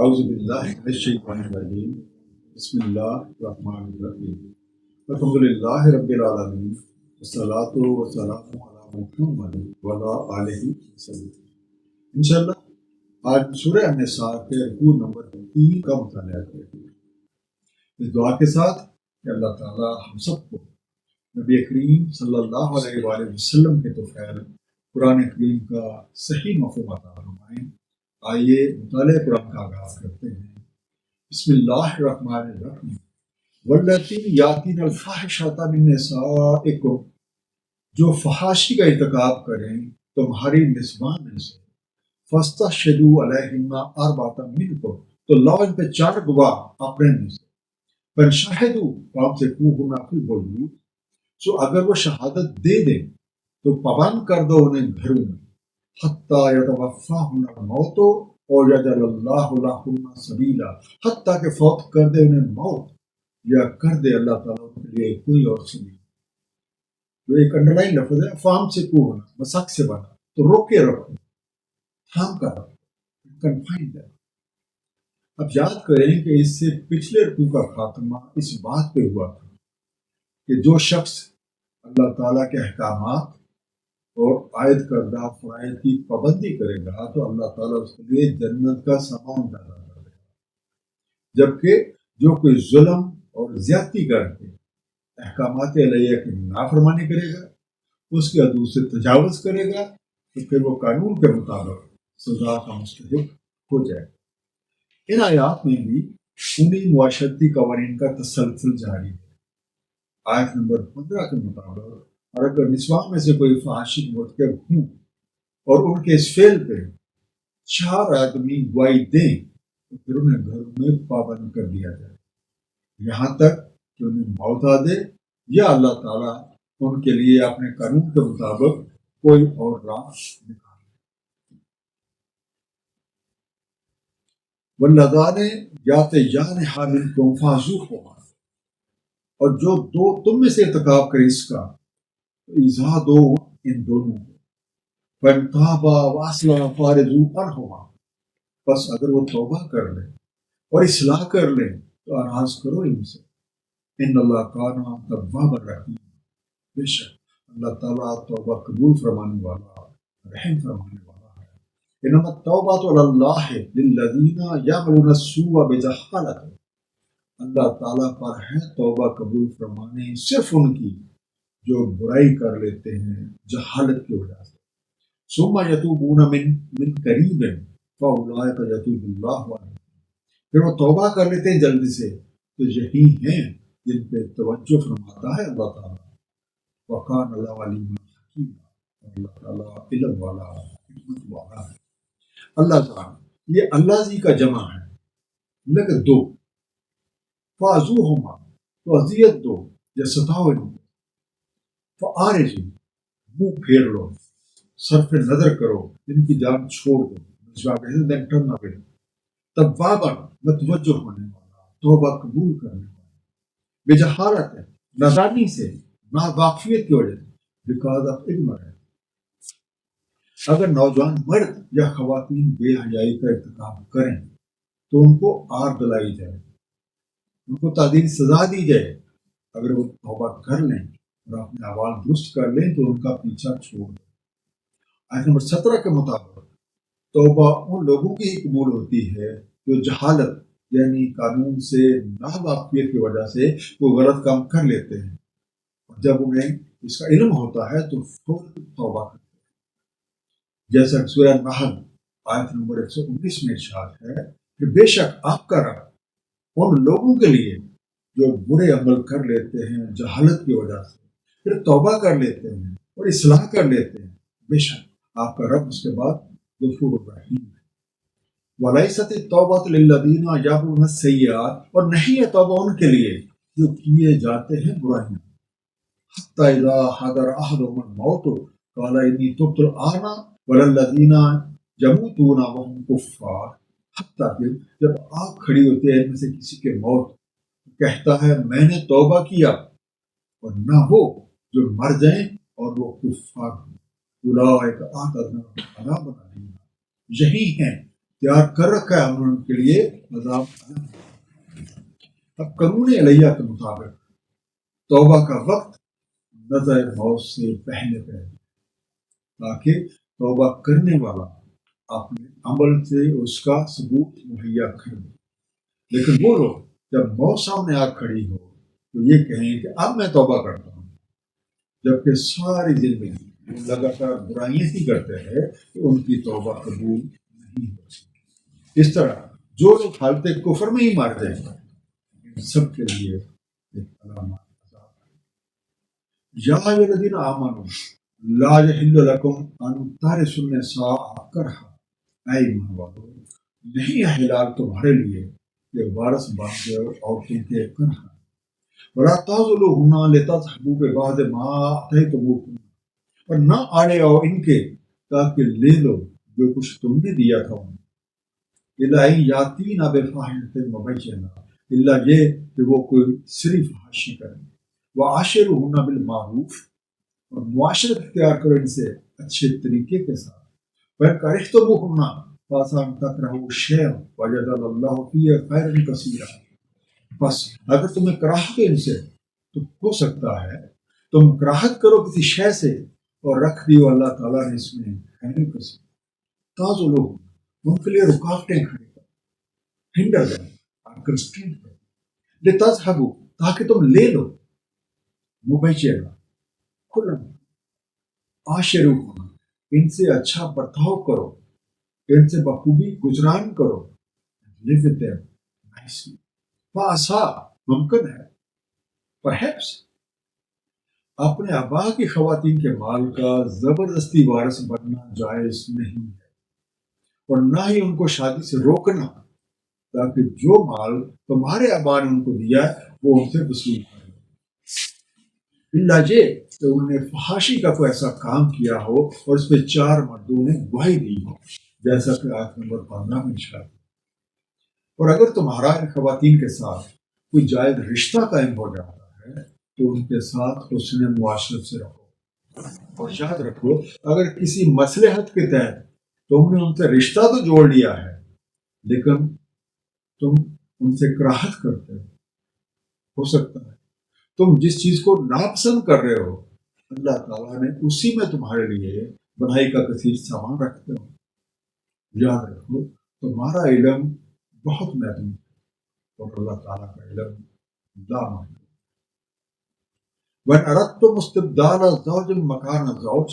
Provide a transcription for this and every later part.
اعوذ باللہ من الشیطان الرجیم بسم اللہ الرحمن الرحیم الحمد للہ رب العالمین والصلاۃ والسلام علی محمد وعلی آلہ وسلم۔ انشاءاللہ آج سورہ النساء کے رکوع نمبر 3 کا مطالعہ کریں گے، اس دعا کے ساتھ کہ اللہ تعالیٰ ہم سب کو نبی کریم صلی اللہ علیہ وآلہ وسلم کے طفیل قرآن کریم کا صحیح مفہوم عطا فرمائیں۔ آئیے مطالعہ قرآن کا آغاز کرتے ہیں۔ بسم اللہ الرحمن الرحیم واللاتی یاتین الفاحشۃ من نسائکم، جو فحاشی کا ارتکاب کریں تمہاری نسواں میں سے، فاستشہدوا علیہن اربعۃ منکم، تو لاؤ ان پہ 4 گواہ اپنے میں سے، فإن شہدوا فامسکوہن فی البیوت، سو اگر وہ شہادت دے دیں تو پابند کر دو انہیں گھروں میں، حتیٰ یتوفاہن الموت اور یجعل اللہ لہن سبیلا، حتیٰ کہ فوت کر دے انہیں موت یا کر دے اللہ تعالیٰ کے لیے کوئی اور سبیل۔ جو ایک انڈرلائن لفظ ہے فامسکوہن، مساک سے بنا تو روکے رکھو، تھام کر رکھو، کنفائنڈ ہے۔ اب یاد کریں کہ اس سے پچھلے رکوع کا خاتمہ اس بات پہ ہوا تھا کہ جو شخص اللہ تعالیٰ کے احکامات اور عائد کردہ فرائض کی پابندی کرے گا تو اللہ تعالیٰ اس کے لیے جنت کا سامان پیدا کر دے گا، جبکہ جو کوئی ظلم اور زیادتی کر کے احکامات الہیہ کی نافرمانی کرے گا، اس کے حدود سے تجاوز کرے گا، تو پھر وہ قانون کے مطابق سزا کا مستحق ہو جائے گا۔ ان آیات میں بھی انہی معاشرتی قوانین کا تسلسل جاری ہے۔ آیت نمبر 15 کے مطابق اور اگر نسواں میں سے کوئی فحاشی مرتکب ہوں اور ان کے اس فعل پہ 4 آدمی گواہی دیں تو پھر انہیں گھر میں پابند کر دیا جائے، یہاں تک کہ انہیں موت آ دے یا اللہ تعالیٰ ان کے لیے اپنے قانون کے مطابق کوئی اور راہ نکالے۔ واللذان یاتینہا منکم فاعذوہما، اور جو 2 تم میں سے ارتکاب کرے اس کا ایذا دو ان دونوں کو، فإن تابا واصلحا فأعرضوا عنہما، بس اگر وہ توبہ کر لیں اور اصلاح کر لیں تو اراض کرو ان سے، ان اللہ کان توابا رحیم، بے شک اللہ تعالیٰ توبہ قبول فرمانے والا، رحم فرمانے والا ہے۔ انما التوبۃ علی اللہ للذین یعملون السوء بجہالۃ، اللہ تعالیٰ پر ہے توبہ قبول فرمانے صرف ان کی جو برائی کر لیتے ہیں جہالت کی وجہ سے، ثم یتوبون من قریب فاولئک یتوب اللہ علیہم، پھر وہ توبہ کر لیتے ہیں جلدی سے تو یہی ہیں جن پہ توجہ فرماتا ہے اللہ تعالیٰ۔ وکان اللہ علیم حکیم، اللہ تعالیٰ علم والا حکمت والا ہے۔ اللہ تعالیٰ یہ اللہ جی کا جمع ہے لیکن 2، فاعذوہما تو اذیت دو یا ستاؤ ان کو، فاعرضوا منہ پھیر لو، صرف نظر کرو، ان کی جان چھوڑ دو، ٹرن اوے، توابا متوجہ ہونے والا، توبہ قبول کرنے والا، بجہالت ہے نادانی سے، ناواقفیت کی وجہ سے، بیکاز آف ignorance۔ اگر نوجوان مرد یا خواتین بے حیائی کا ارتکاب کریں تو ان کو آر دلائی جائے، ان کو تعدیل سزا دی جائے، اگر وہ توبہ کر لیں اور اپنے اعمال درست کر لیں تو ان کا پیچھا چھوڑ دیں۔ آیت نمبر 17 کے مطابق توبہ ان لوگوں کی ہی قبول ہوتی ہے جو جہالت یعنی قانون سے ناواقفیت کی وجہ سے وہ غلط کام کر لیتے ہیں، اور جب انہیں اس کا علم ہوتا ہے تو فوراً توبہ کرتے ہیں۔ جیسا کہ سورہ نحل آیت نمبر 119 میں ارشاد ہے کہ بے شک آپ کا رب ان لوگوں کے لیے جو برے عمل کر لیتے ہیں جہالت کی وجہ سے پھر توبہ کر لیتے ہیں اور اصلاح کر لیتے ہیں، بے شک آپ کا رب اس کے بعد غفور الرحیم ہے۔ وَلَيْسَتِ التَّوْبَةُ لِلَّذِينَ يَعْمَلُونَ السَّيِّئَاتِ، اور نہیں ہے توبہ ان کے لیے جو کیے جاتے ہیں برائیاں، حَتَّى إِذَا حَضَرَ أَحَدَهُمُ الْمَوْتُ قَالَ إِنِّي تُبْتُ الْآنَ وَلَا الَّذِينَ يَمُوتُونَ وَهُمْ كُفَّارٌ، حتیٰ کہ جب آنکھ کھڑی ہوتی ہے ان میں سے کسی کے موت کہتا ہے میں نے توبہ کیا، اور نہ وہ جو مر جائیں اور وہ کفار ہوں، اولئک اعتدنا لهم عذابا علیما، یہی ہیں تیار کر رکھا ہے ہم نے ان کے لیے عذاب۔ اب قانون علیہ کے مطابق توبہ کا وقت نظر موت سے پہلے تاکہ توبہ کرنے والا اپنے عمل سے اس کا ثبوت مہیا کر دے۔ لیکن وہ لوگ جب موت سامنے آ کھڑی ہو تو یہ کہیں کہ اب میں توبہ کرتا ہوں، جبکہ ساری زندگی لگاتار برائیاں ہی کرتے ہیں کہ ان کی توبہ قبول نہیں ہو سکتی۔ اس طرح جو لوگ حالت کفر میں ہی مار جائیں گے ان سب کے لیے ایک علامت عذاب ہے۔ یا ایھا الذین آمنوا لا یحل لکم ان ترثوا النساء کرہا، اے ایمان والو نہیں ہے حلال تمہارے لیے کہ وارث بن جاؤ عورتوں کے کرہا، ولا تعضلوہن لتذہبوا ببعض ما آتیتموہن، اور نہ آڑے آؤ ان کے تاکہ لے لو جو کچھ تم نے دیا تھا انہیں، الا ان یاتین بفاحشۃ مبینہ، الا یہ کہ وہ کوئی صرف فحاشی کریں، وعاشروہن بالمعروف، اور معاشرت اختیار کرو ان سے اچھے طریقے کے ساتھ، وَإِن كَرِهْتُمُوهُنَّ فَعَسَىٰ أَن تَكْرَهُوا شَيْئًا وَيَجْعَلَ اللَّهُ فِيهِ خَيْرًا كَثِيرًا، بس اگر تمہیں کراہت ہے ان سے تو ہو سکتا ہے تم کراہت کرو کسی شے سے اور رکھ دیو اللہ تعالیٰ نے اس میں خیر کثیر۔ تازو لوگ ان کے لیے رکاوٹیں کھڑی کر، ہنڈر دیں، کنسٹرینٹ کرو، لتذہبوا تاکہ تم لے لو، مبینہ کھلا، عاشروہن ان سے اچھا برتاؤ کرو، ان سے بخوبی گزران کرو، live with them nicely۔ فَعَسَىٰ ممکن ہے perhaps اپنے آبا کی خواتین کے مال کا زبردستی وارث بننا جائز نہیں ہے، اور نہ ہی ان کو شادی سے روکنا تاکہ جو مال تمہارے آبا نے ان کو دیا ہے وہ ان سے وصول کرے، الا یہ کہ انہوں نے فحاشی کا کوئی ایسا کام کیا ہو اور اس پہ 4 مردوں نے گواہی دی ہو، جیسا کہ آیت نمبر 15 میں اشارہ۔ اور اگر تمہارا ان خواتین کے ساتھ کوئی جائز رشتہ قائم ہو جاتا ہے تو ان کے ساتھ حسن معاشرت سے رکھو، اور یاد رکھو اگر کسی مصلحت کے تحت تم نے ان سے رشتہ تو جوڑ لیا ہے لیکن تم ان سے کراہت کرتے ہو سکتا ہے تم جس چیز کو ناپسند کر رہے ہو اللہ تعالیٰ نے اسی میں تمہارے لیے بھلائی کا کثیر سامان رکھتے ہو۔ یاد رکھو تمہارا علم بہت محدود ہے اور اللہ تعالیٰ کا علم لامحدود۔ وَإِنْ أَرَدْتُمُ اسْتِبْدَالَ زَوْجٍ مَكَانَ زَوْجٍ،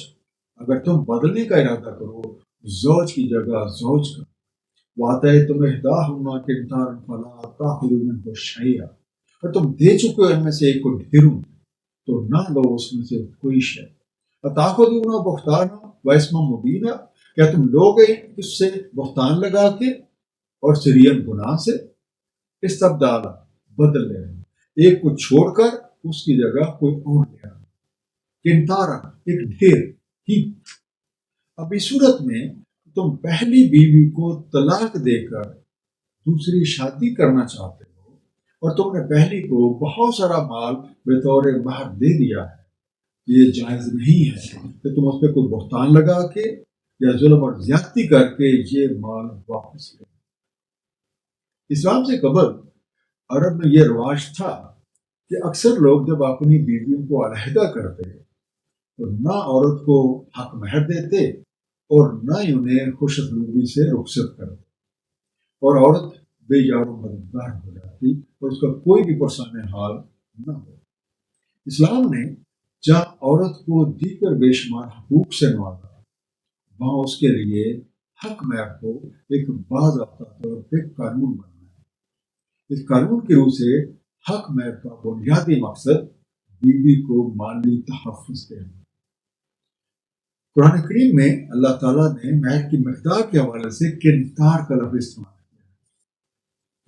اگر تم بدلنے کا ارادہ کرو زوج کی جگہ زوج کا، وَآتَيْتُمْ إِحْدَاهُنَّ قِنْطَارًا فَلَا تَأْخُذُوا مِنْهُ شَيْئًا، اور تم دے چکے ہو ان میں سے ایک کو ڈھیروں تو نہ لو اس میں سے کوئی شے، أَتَأْخُذُونَهُ بُهْتَانًا وَإِثْمًا مُبِينًا، کیا تم لوگے اس سے بہتان لگا کے اور سرین گناہ سے، استبدال بدل لے، ایک کو چھوڑ کر اس کی جگہ کوئی اور لیا، کنتارا ایک ڈھیر ہی۔ اب اس صورت میں تم پہلی بیوی کو طلاق دے کر دوسری شادی کرنا چاہتے ہو اور تم نے پہلی کو بہت سارا مال بطور مہر دے دیا ہے، یہ جائز نہیں ہے کہ تم اس پہ کوئی بہتان لگا کے یا ظلم اور زیادتی کر کے یہ مال واپس لے۔ اسلام سے قبل عرب میں یہ رواج تھا کہ اکثر لوگ جب اپنی بیویوں کو علیحدہ کرتے تو نہ عورت کو حق مہر دیتے اور نہ ہی انہیں خوش اسلوبی سے رخصت کرتے، اور عورت بے یار و مددگار ہو جاتی اور اس کا کوئی بھی پرسان حال نہ ہو۔ اسلام نے جہاں عورت کو دیگر بے شمار حقوق سے نوازا وہاں اس کے لیے حق مہر کو ایک باضابطہ طور پہ قانون بنا ہے۔ اس قانون کی روح سے حق مہر کا بنیادی مقصد بیوی کو مالی تحفظ دینا۔ قرآن کریم میں اللہ تعالیٰ نے مہر کی مقدار کے حوالے سے کنتار کا لفظ استعمال کیا ہے،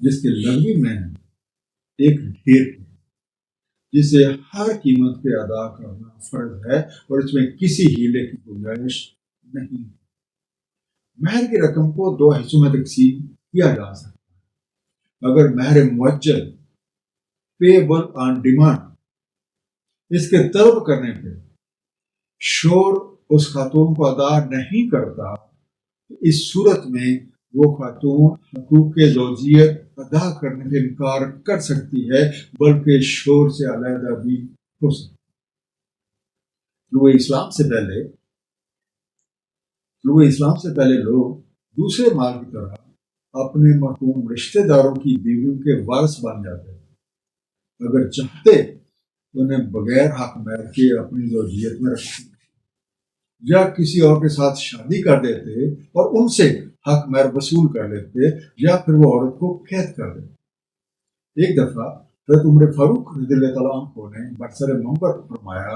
جس کے لغوی میں ایک ڈھیر ہے جسے ہر قیمت پہ ادا کرنا فرض ہے اور اس میں کسی ہیلے کی گنجائش نہیں۔ مہر کی رقم کو 2 حصوں میں تقسیم کیا جا سکتا ہے۔ اگر مہر معجل پیبل آن ڈیمانڈ اس کے طلب کرنے پہ شور اس خاتون کو ادا نہیں کرتا تو اس صورت میں وہ خاتون حقوق زوجیت ادا کرنے سے انکار کر سکتی ہے بلکہ شور سے علیحدہ بھی ہو سکتی ہے۔ طلوع اسلام سے پہلے لوگ دوسرے مال کی طرح اپنے مرحوم رشتہ داروں کی بیویوں کے وارث بن جاتے ہیں، اگر چاہتے تو انہیں بغیر حق مہر کے اپنی زوجیت میں رکھتے یا کسی اور کے ساتھ شادی کر دیتے اور ان سے حق مہر وصول کر لیتے، یا پھر وہ عورت کو قید کر دیتے۔ ایک دفعہ حضرت عمر فاروق رضی اللہ تعالیٰ عنہ نے برسر منبر فرمایا،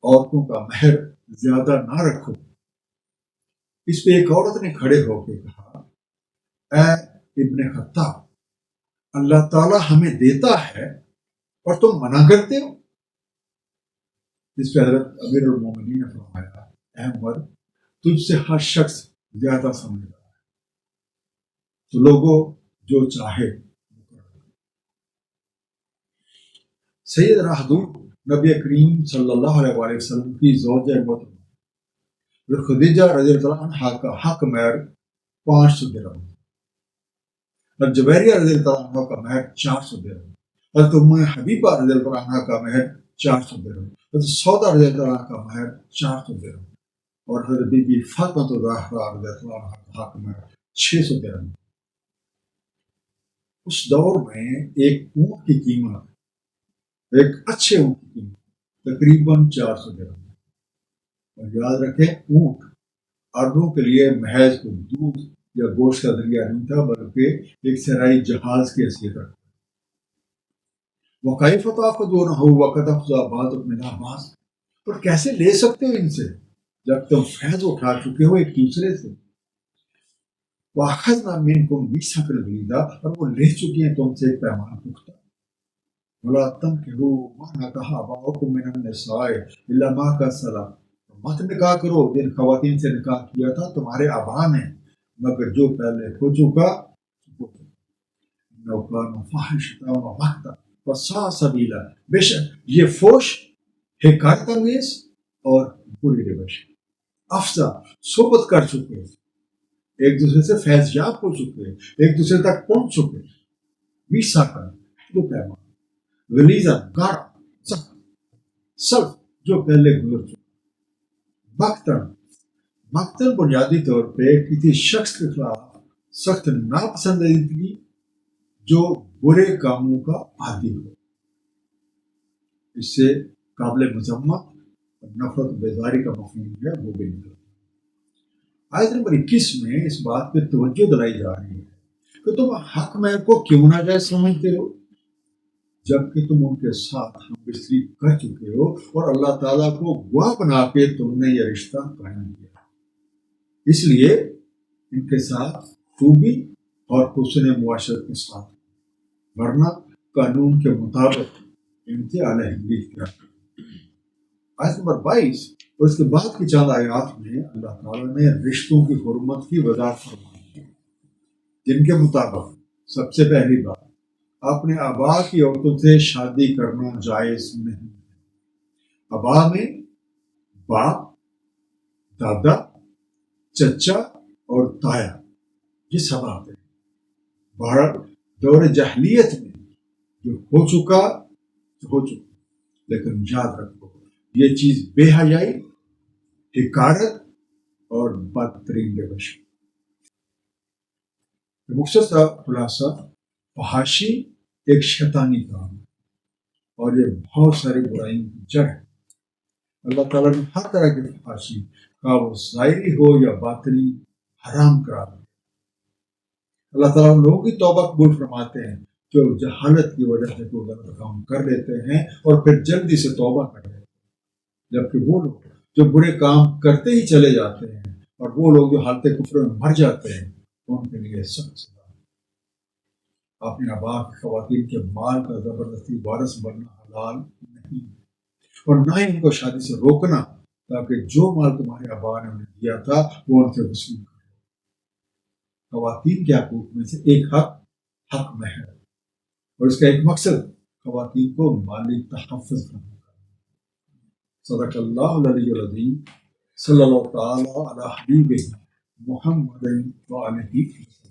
عورتوں کا مہر زیادہ نہ رکھو۔ اس پہ ایک عورت نے کھڑے ہو کے کہا، اے ابن خطاب، اللہ تعالیٰ ہمیں دیتا ہے اور تم منع کرتے ہو۔ اس پہ حضرت امیر المومنین نے فرمایا، اے عمر، تجھ سے ہر شخص زیادہ سمجھدار ہے، تو لوگوں جو چاہے۔ سیدنا حضور نبی کریم صلی اللہ علیہ وآلہ وسلم کی زوجہ محترمہ خدیجہ رضی اللہ عنہا کا حق مہر 500 درہم، اور جویریہ رضی اللہ عنہ کا مہر 400 درہم، حضرت ام حبیبہ رضی اللہ عنہ کا مہر 400 درہم، حضرت سودا رضی اللہ عنہ کا مہر 400 درہم، اور حضرت بی بی فاطمہ الزہرا رضی اللہ عنہ کا حق مہر 600 درہم۔ اس دور میں ایک اونٹ کی قیمت، ایک اچھے اونٹ کی قیمت تقریباً 400 درہم۔ اور یاد رکھیں، اونٹ عربوں کے لیے محض کو دودھ یا گوشت کا ذریعہ نہیں تھا، بلکہ ایک صحرائی جہاز کی حیثیت رکھتا۔ وَكَيْفَ تَأْخُذُونَهُ وَقَدْ أَفْضَىٰ بَعْضُكُمْ إِلَىٰ بَعْضٍ، اور کیسے لے سکتے ہو ان سے جب تم فیض اٹھا چکے ہو ایک دوسرے سے۔ وَأَخَذْنَا مِنْكُمْ مِيثَاقًا غَلِيظًا، اور وہ لے چکے ہیں تم سے ایک پیمانہ پختہ۔ وَلَا تَنكِحُوا مَا نَكَحَ آبَاؤُكُم مِّنَ النِّسَاءِ إِلَّا مَا قَدْ سَلَفَ، مت نکاح کرو جن خواتین سے نکاح کیا تھا تمہارے آبا نے، مگر جو پہلے ہو چکا۔ بے شک یہ فوش، حکایت انگیز اور بری روش، افزا صحبت کر چکے، ایک دوسرے سے فیض یاب ہو چکے، ایک دوسرے تک پہنچ چکے۔ میسا کا جو پیمان، غلیظہ گاڑا، سلف جو پہلے گزر چکے۔ مقتل بنیادی طور پہ کسی شخص کے خلاف سخت ناپسندیدگی جو برے کاموں کا عادی ہو، اس سے قابل مذمت اور نفرت بیزاری کا مفہوم ہے وہ بھی نکلتا ہے۔ آیت نمبر 21 میں اس بات پہ توجہ دلائی جا رہی ہے کہ تم حق مہر کو کیوں ناجائز سمجھتے ہو جبکہ تم ان کے ساتھ ہم بستری کر چکے ہو اور اللہ تعالیٰ کو گواہ بنا کے تم نے یہ رشتہ قائم کیا، اس لیے ان کے ساتھ خوبی اور حسن معاشرت کے ساتھ، ورنہ قانون کے مطابق ان سے علیحدگی اختیار کرو۔ آیت نمبر 22 اور اس کے بعد کی چند آیات میں اللہ تعالیٰ نے رشتوں کی حرمت کی وضاحت فرمائی ہے، جن کے مطابق سب سے پہلی بات، اپنے آبا کی عورتوں سے شادی کرنا جائز نہیں ہے۔ آبا میں باپ، دادا، چچا اور تایا یہ سب آتے ہیں۔ بہرحال دور جاہلیت میں جو ہو چکا تو ہو چکا، لیکن یاد رکھو یہ چیز بے حیائی، حقارت اور بدترین روش۔ مختصر خلاصہ، فحاشی ایک شیطانی کام ہے اور یہ بہت ساری برائیوں کی جڑ ہے۔ اللہ تعالیٰ نے ہر طرح کی فحاشی، خواہ وہ ظاہری ہو یا باطنی، حرام قرار دیا۔ اللہ تعالیٰ لوگوں کی توبہ قبول فرماتے ہیں جو جہالت کی وجہ سے کوئی غلط کام کر لیتے ہیں اور پھر جلدی سے توبہ کر لیتے ہیں، جبکہ وہ لوگ جو برے کام کرتے ہی چلے جاتے ہیں اور وہ لوگ جو حالت کفر میں مر جاتے ہیں ان کے لیے سخت سزا۔ اپنے آبا کی خواتین کے مال کا زبردستی وارث بننا حلال نہیں ہے، اور نہ ہی ان کو شادی سے روکنا تاکہ جو مال تمہارے آبا نے انہیں دیا تھا وہ ان سے وصول کرے۔ خواتین کے حقوق میں سے ایک حق مہر، اور اس کا ایک مقصد خواتین کو مالی تحفظ کرنا۔ صدق اللہ العلی العظیم، صلی اللہ تعالی علی حبیبہ محمد وآلہ وسلم.